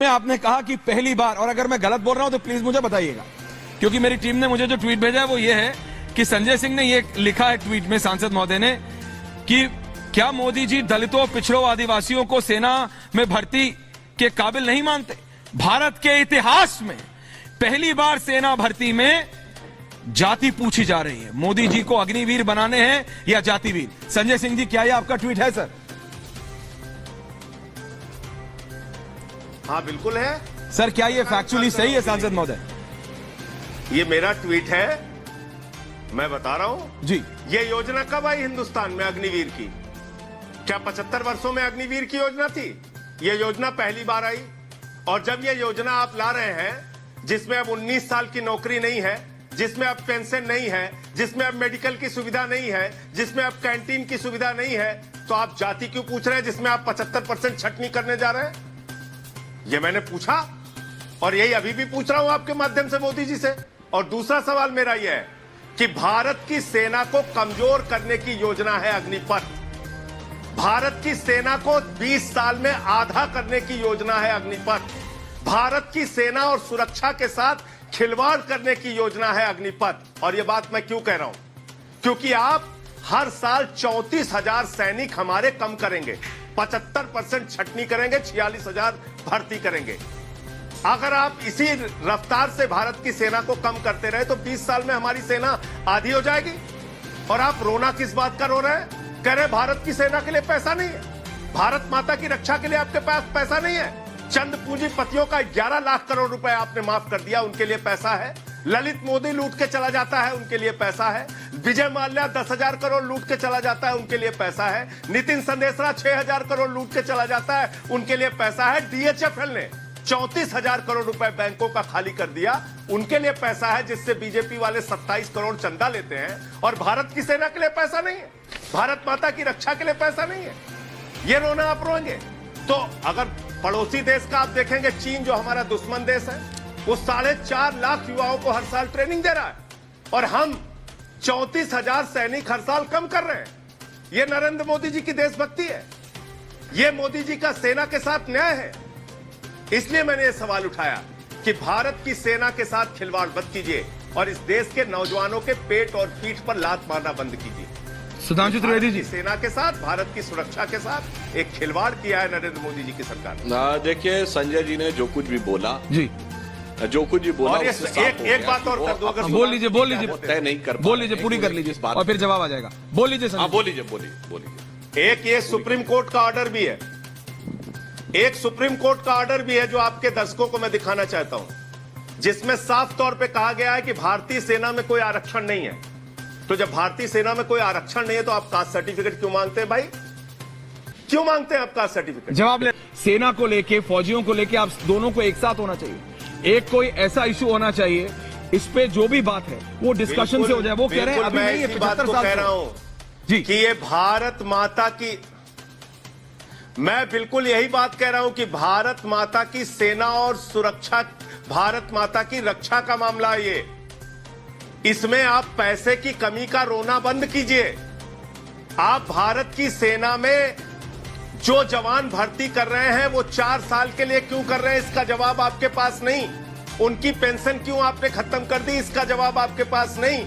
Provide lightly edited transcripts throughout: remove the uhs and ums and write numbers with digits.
में आपने कहा कि पहली बार, और अगर मैं गलत बोल रहा हूं तो प्लीज मुझे बताइएगा, क्योंकि मेरी टीम ने मुझे जो ट्वीट भेजा है वो ये है कि संजय सिंह ने ये लिखा है ट्वीट में, सांसद महोदय ने, कि क्या मोदी जी दलितों, पिछड़ों, आदिवासियों को सेना में भर्ती के काबिल नहीं मानते? भारत के इतिहास में पहली बार सेना भर्ती में जाति पूछी जा रही है। मोदी जी को अग्निवीर बनाने हैं या जातिवीर? संजय सिंह जी, क्या ये आपका ट्वीट है सर? हाँ बिल्कुल है सर। क्या ये फैक्चुअली सही है सांसद महोदय? ये मेरा ट्वीट है, मैं बता रहा हूं जी। ये योजना कब आई हिंदुस्तान में अग्निवीर की? क्या 75 वर्षों में अग्निवीर की योजना थी? ये योजना पहली बार आई। और जब ये योजना आप ला रहे हैं जिसमें अब 19 साल की नौकरी नहीं है, जिसमें अब पेंशन नहीं है, जिसमें अब मेडिकल की सुविधा नहीं है, जिसमें अब कैंटीन की सुविधा नहीं है, तो आप जाति क्यों पूछ रहे हैं जिसमें आप 75% छटनी करने जा रहे हैं? ये मैंने पूछा और यही अभी भी पूछ रहा हूं आपके माध्यम से मोदी जी से। और दूसरा सवाल मेरा यह है कि भारत की सेना को कमजोर करने की योजना है अग्निपथ। भारत की सेना को 20 साल में आधा करने की योजना है अग्निपथ। भारत की सेना और सुरक्षा के साथ खिलवाड़ करने की योजना है अग्निपथ। और यह बात मैं क्यों कह रहा हूं? क्योंकि आप हर साल 34,000 सैनिक हमारे कम करेंगे, 75% छटनी करेंगे, 46,000 भर्ती करेंगे। अगर आप इसी रफ्तार से भारत की सेना को कम करते रहे तो 20 साल में हमारी सेना आधी हो जाएगी। और आप रोना किस बात का रो रहे हैं? कह रहे भारत की सेना के लिए पैसा नहीं है, भारत माता की रक्षा के लिए आपके पास पैसा नहीं है। चंद पूंजीपतियों का 11 लाख करोड़ रुपए आपने माफ कर दिया, उनके लिए पैसा है। ललित मोदी लूट के चला जाता है, उनके लिए पैसा है। विजय माल्या 10,000 करोड़ लूट के चला जाता है, उनके लिए पैसा है। नितिन संदेशरा 6,000 करोड़ लूट के चला जाता है, उनके लिए पैसा है। डीएचएफएल ने 34,000 करोड़ रुपए बैंकों का खाली कर दिया, उनके लिए पैसा है, जिससे बीजेपी वाले 27 करोड़ चंदा लेते हैं। और भारत की सेना के लिए पैसा नहीं है, भारत माता की रक्षा के लिए पैसा नहीं है। ये रोना आप रोएंगे? तो अगर पड़ोसी देश का आप देखेंगे, चीन जो हमारा दुश्मन देश है, वो 4.5 लाख युवाओं को हर साल ट्रेनिंग दे रहा है और हम 34,000 सैनिक हर साल कम कर रहे हैं। ये नरेंद्र मोदी जी की देशभक्ति है, ये मोदी जी का सेना के साथ न्याय है। इसलिए मैंने ये सवाल उठाया कि भारत की सेना के साथ खिलवाड़ मत कीजिए और इस देश के नौजवानों के पेट और पीठ पर लात मारना बंद कीजिए। सुधांशु त्रिवेदी जी, सेना के साथ, भारत की सुरक्षा के साथ एक खिलवाड़ किया है नरेंद्र मोदी जी की सरकार ने। देखिए, संजय जी ने जो कुछ भी बोला जी, जो कुछ भी बोला, और एक बात और कर दो, अगर बोल लीजिए तय नहीं कर, बोल लीजिए, पूरी कर लीजिए और फिर जवाब आ जाएगा। बोल लीजिए। हाँ बोलिए। एक ये सुप्रीम कोर्ट का ऑर्डर भी है, एक सुप्रीम कोर्ट का ऑर्डर भी है जो आपके दर्शकों को मैं दिखाना चाहता हूं, जिसमें साफ तौर पे कहा गया है कि भारतीय सेना में कोई आरक्षण नहीं है। तो जब भारतीय सेना में कोई आरक्षण नहीं है तो आप कास्ट सर्टिफिकेट क्यों मांगते हैं भाई? क्यों मांगते हैं आप कास्ट सर्टिफिकेट? जवाब ले। सेना को लेके, फौजियों को लेके आप दोनों को एक साथ होना चाहिए। एक कोई ऐसा इशू होना चाहिए, इस पे जो भी बात है वो डिस्कशन से हो जाए। वो कह रहे हैं अभी नहीं, ये 75 साल कह रहा हूं जी कि ये भारत माता की, मैं बिल्कुल यही बात कह रहा हूं कि भारत माता की सेना और सुरक्षा, भारत माता की रक्षा का मामला है ये। इसमें आप पैसे की कमी का रोना बंद कीजिए। आप भारत की सेना में जो जवान भर्ती कर रहे हैं वो 4 साल के लिए क्यों कर रहे हैं, इसका जवाब आपके पास नहीं। उनकी पेंशन क्यों आपने खत्म कर दी, इसका जवाब आपके पास नहीं।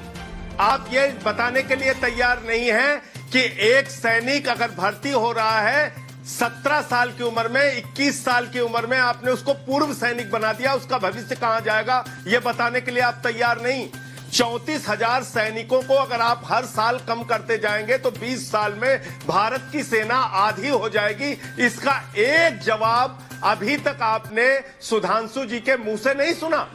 आप ये बताने के लिए तैयार नहीं हैं कि एक सैनिक अगर भर्ती हो रहा है 17 साल की उम्र में, 21 साल की उम्र में, आपने उसको पूर्व सैनिक बना दिया, उसका भविष्य कहां जाएगा ये बताने के लिए आप तैयार नहीं। 34,000 सैनिकों को अगर आप हर साल कम करते जाएंगे तो 20 साल में भारत की सेना आधी हो जाएगी। इसका एक जवाब अभी तक आपने सुधांशु जी के मुंह से नहीं सुना।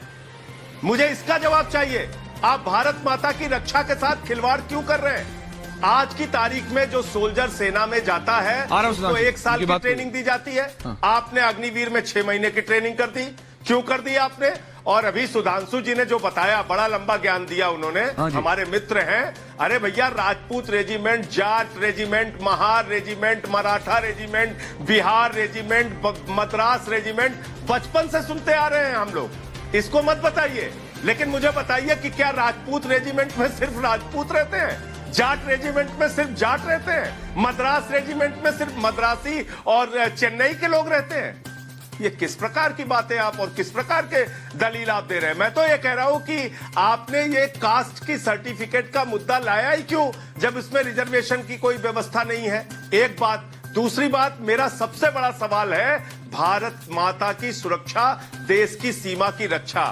मुझे इसका जवाब चाहिए। आप भारत माता की रक्षा के साथ खिलवाड़ क्यों कर रहे हैं? आज की तारीख में जो सोल्जर सेना में जाता है उसको 1 साल की ट्रेनिंग दी जाती है। आपने अग्निवीर में 6 महीने की ट्रेनिंग कर दी। क्यों कर दी आपने? और अभी सुधांशु जी ने जो बताया, बड़ा लंबा ज्ञान दिया उन्होंने, हमारे मित्र हैं। अरे भैया, Rajput regiment, Jat regiment, Mahar regiment, Maratha regiment, Bihar regiment, Madras regiment, बचपन से सुनते आ रहे हैं हम लोग। इसको मत बताइए, लेकिन मुझे बताइए कि क्या राजपूत रेजिमेंट में सिर्फ राजपूत रहते हैं? जाट रेजिमेंट में सिर्फ जाट रहते हैं? मद्रास रेजिमेंट में सिर्फ मद्रासी और चेन्नई के लोग रहते हैं? ये किस प्रकार की बातें आप और किस प्रकार के दलील आप दे रहे हैं? मैं तो ये कह रहा हूं कि आपने ये कास्ट की सर्टिफिकेट का मुद्दा लाया ही क्यों जब इसमें रिजर्वेशन की कोई व्यवस्था नहीं है? एक बात। दूसरी बात, मेरा सबसे बड़ा सवाल है भारत माता की सुरक्षा, देश की सीमा की रक्षा।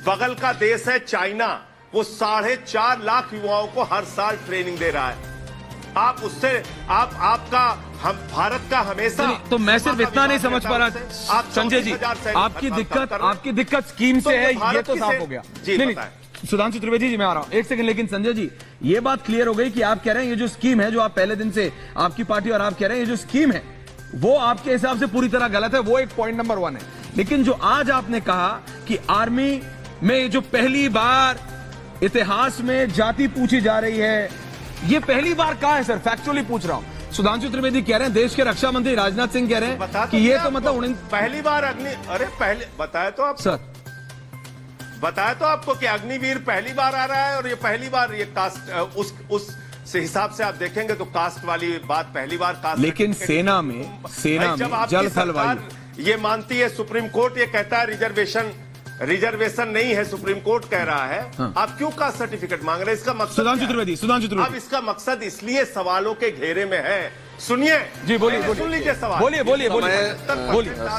बगल का देश है चाइना, वो 4.5 लाख युवाओं को हर साल ट्रेनिंग दे रहा है। आप उससे आपका हम भारत का हमेशा। तो मैं सिर्फ इतना नहीं समझ पा रहा संजय जी, आपकी दिक्कत स्कीम से है, ये तो साफ हो गया। नहीं, सुधांशु त्रिवेदी जी मैं आ रहा हूं एक सेकंड। लेकिन संजय जी, ये बात क्लियर हो गई कि आप कह रहे हैं ये जो स्कीम है, जो आप पहले दिन से आपकी पार्टी और आप कह रहे हैं ये जो स्कीम है वो आपके हिसाब से पूरी तरह गलत है, वो एक पॉइंट नंबर 1 है। लेकिन जो आज आपने कहा कि आर्मी में जो पहली बार इतिहास में जाति पूछी जा रही है, ये पहली बार कहा है सर? फैक्चुअली पूछ रहा हूं। सुधांशु त्रिवेदी कह रहे हैं, देश के रक्षा मंत्री राजनाथ सिंह कह रहे हैं कि ये तो मतलब पहली बार पहले बताया तो आप सर, बताया तो आपको कि अग्निवीर पहली बार आ रहा है और ये पहली बार ये कास्ट उस से हिसाब से आप देखेंगे तो कास्ट वाली बात पहली बार कास्ट। लेकिन सेना में जल थल वायु ये मानती है, सुप्रीम कोर्ट ये कहता है रिजर्वेशन नहीं है, सुप्रीम कोर्ट कह रहा है। हाँ। आप क्यों कास्ट सर्टिफिकेट मांग रहे हैं? इसका मकसद सुधांशु त्रिवेदी अब इसका मकसद इसलिए सवालों के घेरे में है। सुनिए जी, बोलिए सुन लीजिए सवाल। बोलिए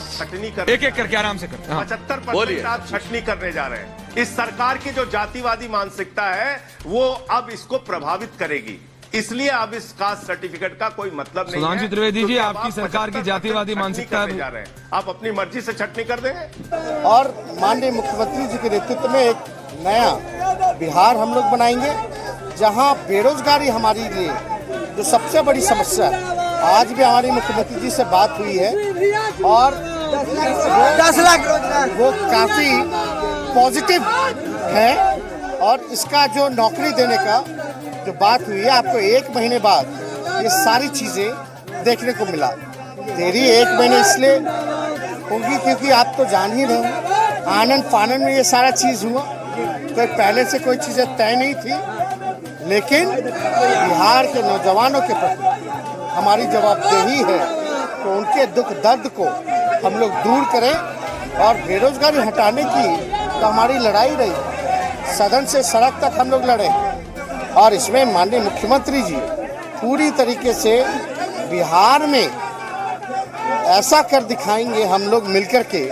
छटनी कर एक करके आराम से कर। 75% आप छटनी करने जा रहे हैं। इस सरकार की जो जातिवादी मानसिकता है वो अब इसको प्रभावित करेगी, इसलिए अब इस कास्ट सर्टिफिकेट का कोई मतलब नहीं है। सुधांशु त्रिवेदी जी, आपकी सरकार की जातिवादी मानसिकता जा रहे हैं, आप अपनी मर्जी से छटनी कर देंगे। और माननीय मुख्यमंत्री जी के नेतृत्व में एक नया बिहार हम लोग बनाएंगे, जहां बेरोजगारी हमारी लिए जो सबसे बड़ी समस्या है। आज भी हमारी मुख्यमंत्री जी से बात हुई है और 10 लाख रोजगार वो काफी पॉजिटिव है। और इसका जो नौकरी देने का जो बात हुई है, आपको 1 महीने बाद ये सारी चीजें देखने को मिला। देरी 1 महीने इसलिए होगी क्योंकि आप तो जान ही रहे हैं, आनंद फानन में ये सारा चीज हुआ, तो पहले से कोई चीजें तय नहीं थी। लेकिन बिहार के नौजवानों के प्रति हमारी जवाबदेही है तो उनके दुख दर्द को हम लोग दूर करें। और बेरोजगारी हटाने की तो हमारी लड़ाई रही, सदन से सड़क तक हम लोग लड़े और इसमें माननीय मुख्यमंत्री जी पूरी तरीके से बिहार में ऐसा कर दिखाएंगे हम लोग मिलकर के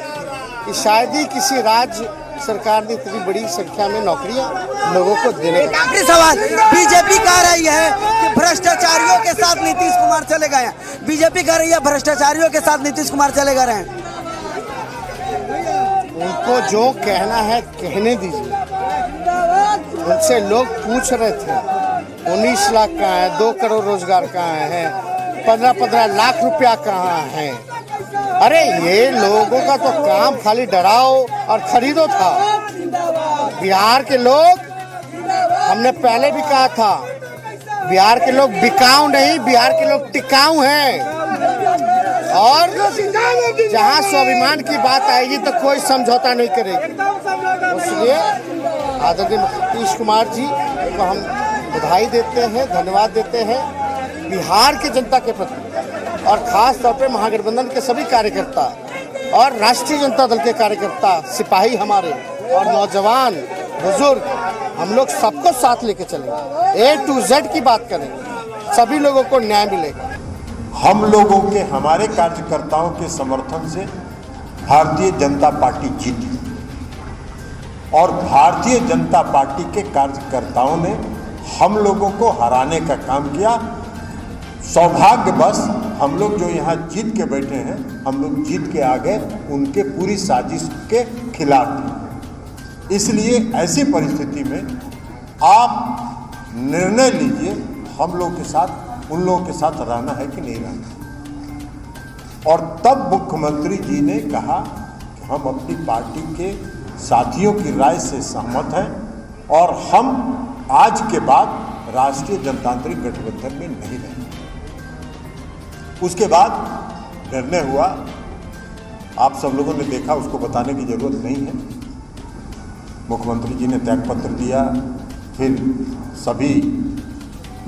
कि शायद ही किसी राज्य सरकार ने इतनी बड़ी संख्या में नौकरियां लोगों को देने का। आखिरी सवाल, बीजेपी कह रही है कि भ्रष्टाचारियों के साथ नीतीश कुमार चले गए हैं। बीजेपी कह रही है भ्रष्टाचारियों के साथ नीतीश कुमार चले गए हैं। उनको जो कहना है कहने दीजिए। उनसे लोग पूछ रहे थे 19 लाख कहाँ है, 2 करोड़ रोजगार कहाँ है, 15-15 लाख रुपया कहाँ है। अरे ये लोगों का तो काम खाली डराओ और खरीदो था। बिहार के लोग, हमने पहले भी कहा था, बिहार के लोग बिकाऊ नहीं, बिहार के लोग टिकाऊ हैं। और जहां स्वाभिमान की बात आएगी तो कोई समझौता नहीं करेगी। इसलिए आदरणीय नीतीश कुमार जी को हम बधाई देते हैं, धन्यवाद देते हैं बिहार की जनता के प्रति, और खास तौर पे महागठबंधन के सभी कार्यकर्ता और राष्ट्रीय जनता दल के कार्यकर्ता, सिपाही हमारे और नौजवान बुजुर्ग, हम लोग सबको साथ लेके चलेंगे। A to Z की बात करेंगे, सभी लोगों को न्याय मिलेगा। हम लोगों के, हमारे कार्यकर्ताओं के समर्थन से भारतीय जनता पार्टी जीती और भारतीय जनता पार्टी के कार्यकर्ताओं ने हम लोगों को हराने का काम किया। सौभाग्यवश हम लोग जो यहाँ जीत के बैठे हैं, हम लोग जीत के आ गए उनके पूरी साजिश के खिलाफ थे। इसलिए ऐसी परिस्थिति में आप निर्णय लीजिए, हम लोग के साथ, उन लोगों के साथ रहना है कि नहीं रहना। और तब मुख्यमंत्री जी ने कहा कि हम अपनी पार्टी के साथियों की राय से सहमत हैं और हम आज के बाद राष्ट्रीय जनतांत्रिक गठबंधन में नहीं रहेंगे। उसके बाद निर्णय हुआ, आप सब लोगों ने देखा, उसको बताने की जरूरत नहीं है। मुख्यमंत्री जी ने त्यागपत्र दिया, फिर सभी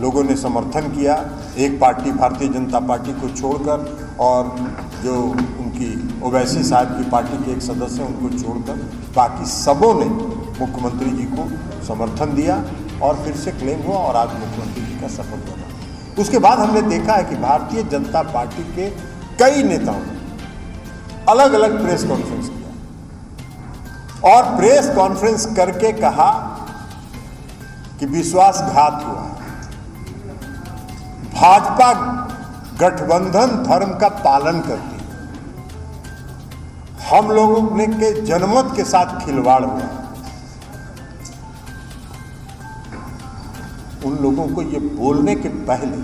लोगों ने समर्थन किया, एक पार्टी भारतीय जनता पार्टी को छोड़कर, और जो उनकी ओवैसी साहब की पार्टी के एक सदस्य हैं उनको छोड़कर बाकी सबों ने मुख्यमंत्री जी को समर्थन दिया और फिर से क्लेम हुआ और आज मुख्यमंत्री जी का शपथ बना। उसके बाद हमने देखा है कि भारतीय जनता पार्टी के कई नेताओं ने अलग अलग प्रेस कॉन्फ्रेंस किया और प्रेस कॉन्फ्रेंस करके कहा कि विश्वासघात हुआ है, भाजपा गठबंधन धर्म का पालन करती है, हम लोगों ने के जनमत के साथ खिलवाड़ हुआ। उन लोगों को ये बोलने के पहले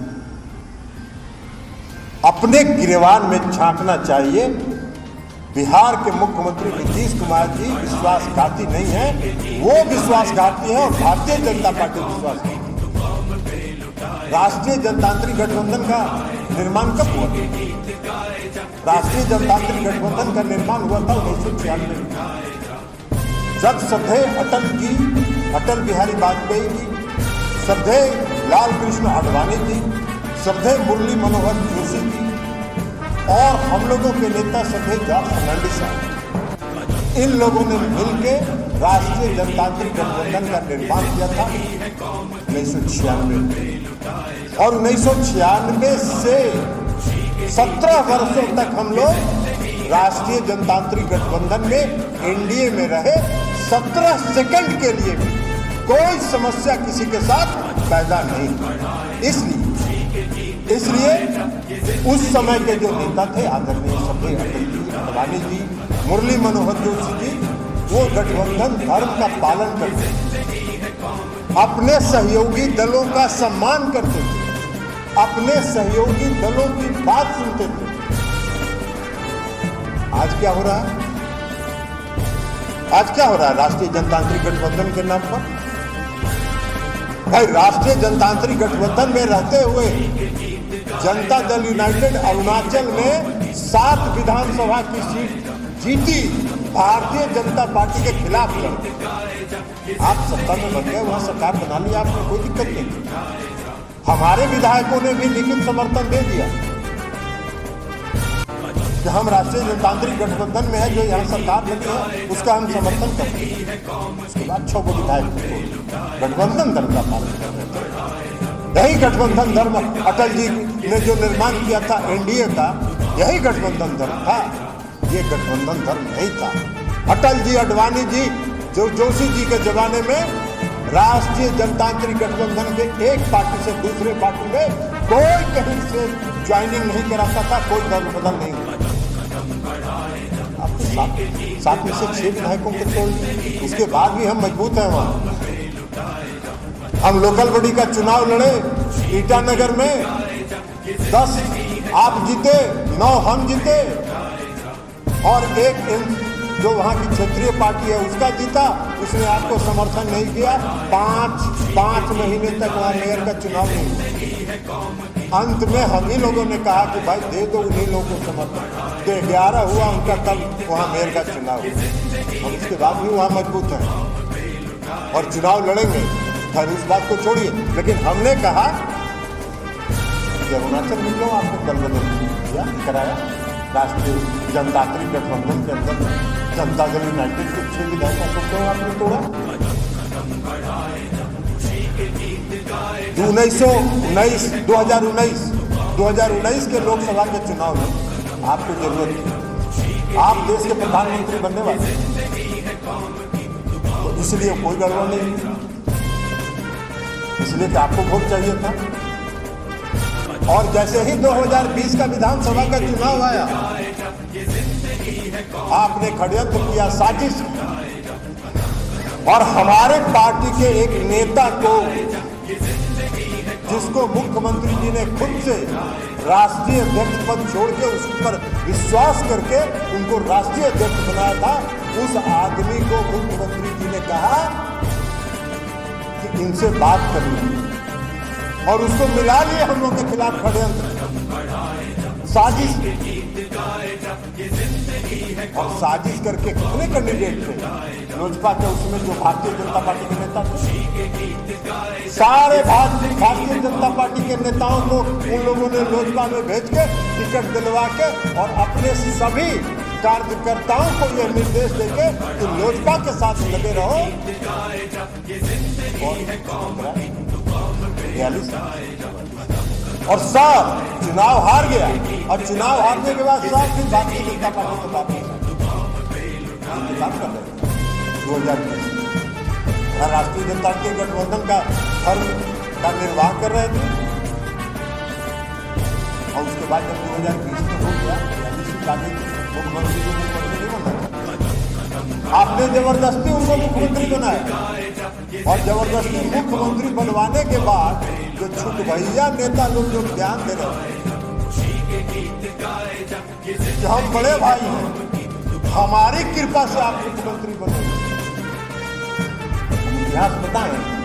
अपने गिरेबान में झांकना चाहिए। बिहार के मुख्यमंत्री नीतीश कुमार जी विश्वासघाती नहीं है, वो विश्वासघाती है और भारतीय जनता पार्टी विश्वासघाती। राष्ट्रीय जनतांत्रिक गठबंधन का निर्माण कब हुआ? राष्ट्रीय जनतांत्रिक गठबंधन का निर्माण हुआ था 1996 में, जब श्रद्धेय अटल बिहारी वाजपेयी जी, श्रद्धेय लाल कृष्ण आडवाणी जी, श्रद्धेय मुरली मनोहर जोशी जी और हम लोगों के नेता श्रद्धेय जॉर्ज फर्नांडिस साहब, इन लोगों ने मिलकर राष्ट्रीय जनतांत्रिक गठबंधन का निर्माण किया था 1996 में। और 1996 से 17 वर्षों तक हम लोग राष्ट्रीय जनतांत्रिक गठबंधन में एनडीए में रहे। 17 सेकंड के लिए भी कोई समस्या किसी के साथ पैदा नहीं। इसलिए उस समय के जो नेता थे आदरणीय श्रद्धेय अटल जी, आडवाणी जी, मुरली मनोहर जोशी जी, वो गठबंधन धर्म का पालन करते थे, अपने सहयोगी दलों का सम्मान करते थे, अपने सहयोगी दलों की बात सुनते थे। आज क्या हो रहा है? आज क्या हो रहा है राष्ट्रीय जनतांत्रिक गठबंधन के नाम पर? भाई, राष्ट्रीय जनतांत्रिक गठबंधन में रहते हुए जनता दल यूनाइटेड अरुणाचल में 7 विधानसभा की सीट जीती, भारतीय जनता पार्टी के खिलाफ लड़ी। आप सत्ता में बन गए, वहां सरकार बना ली, आपको कोई दिक्कत नहीं। हमारे विधायकों ने भी लिखित समर्थन दे दिया कि हम राष्ट्रीय जनतांत्रिक गठबंधन में है, जो यहाँ सरकार बनी है उसका हम समर्थन करते हैं। उसके बाद 6 विधायक गठबंधन धर्म का पालन करते थे। यही गठबंधन धर्म अटल जी ने जो निर्माण किया था एनडीए का, यही गठबंधन धर्म था, ये गठबंधन धर्म नहीं था। अटल जी, आडवाणी जी, जो जोशी जी के जमाने में राष्ट्रीय जनतांत्रिक गठबंधन के एक पार्टी से दूसरे पार्टी में कोई कहीं से ज्वाइनिंग नहीं कराता था, कोई दल बदल नहीं हुआ। आपके 7 में से 6 विधायकों को तोड़, उसके बाद भी हम मजबूत हैं। वहां हम लोकल बॉडी का चुनाव लड़े ईटानगर में, 10 आप जीते, 9 हम जीते और एक जो वहां की क्षेत्रीय पार्टी है उसका जीता, उसने आपको समर्थन नहीं किया। 5 महीने तक वहां मेयर का चुनाव नहीं हुआ। अंत में हम ही लोगों ने कहा कि भाई दे दो उन्हीं लोगों को समर्थन, तो 11 हुआ उनका, कल वहां मेयर का चुनाव हुआ और उसके बाद भी वहां मजबूत है और चुनाव लड़ेंगे। खैर उस बात को छोड़िए, लेकिन हमने कहा कि अरुणाचल में क्यों आपने दल बदल कराया? राष्ट्रीय जनतांत्रिक गठबंधन के अंदर जनता दल यूनाइटेड के 6 विधायकों को क्यों आपने तोड़ा? 2019 के लोकसभा के चुनाव में आपको जरूरत थी, आप देश के प्रधानमंत्री बनने वाले, तो इसलिए कोई गड़बड़ नहीं, इसलिए कि आपको वोट चाहिए था। और जैसे ही 2020 का विधानसभा का चुनाव आया, आपने षड्यंत्र किया, साजिश की और हमारे पार्टी के एक नेता को, जिसको मुख्यमंत्री जी ने खुद से राष्ट्रीय अध्यक्ष पद छोड़ के उस पर विश्वास करके उनको राष्ट्रीय अध्यक्ष बनाया था, उस आदमी को मुख्यमंत्री जी ने कहा कि इनसे बात करनी और उसको मिला लिए हम लोग के खिलाफ षड्यंत्र, साजिश। और साजिश करके कितने कैंडिडेट थे लोजपा के, उसमें जो भारतीय जनता पार्टी के नेता थे, सारे भारतीय जनता पार्टी के नेताओं को उन लोगों ने लोजपा में भेज के टिकट दिलवा के और अपने सभी कार्यकर्ताओं को यह निर्देश देके कि लोजपा के साथ लगे रहो। और सब चुनाव हार गया, और चुनाव हारने के बाद सब फिर भारतीय जनता पार्टी के साथ इंतजार कर रहे 2020 राष्ट्रीय जनता के गठबंधन का धर्म का निर्वाह कर रहे थे। और उसके बाद जब 2020 में हो गया मुख्यमंत्री को मुख्यमंत्री नहीं बनना, आपने जबरदस्ती उनको मुख्यमंत्री बनाया, और जबरदस्ती मुख्यमंत्री बनवाने के बाद जो छुट भैया नेता लोग जो ध्यान दे रहे हैं कि हम बड़े भाई हैं, हमारी कृपा से आप मुख्यमंत्री बने, इतिहास बताएं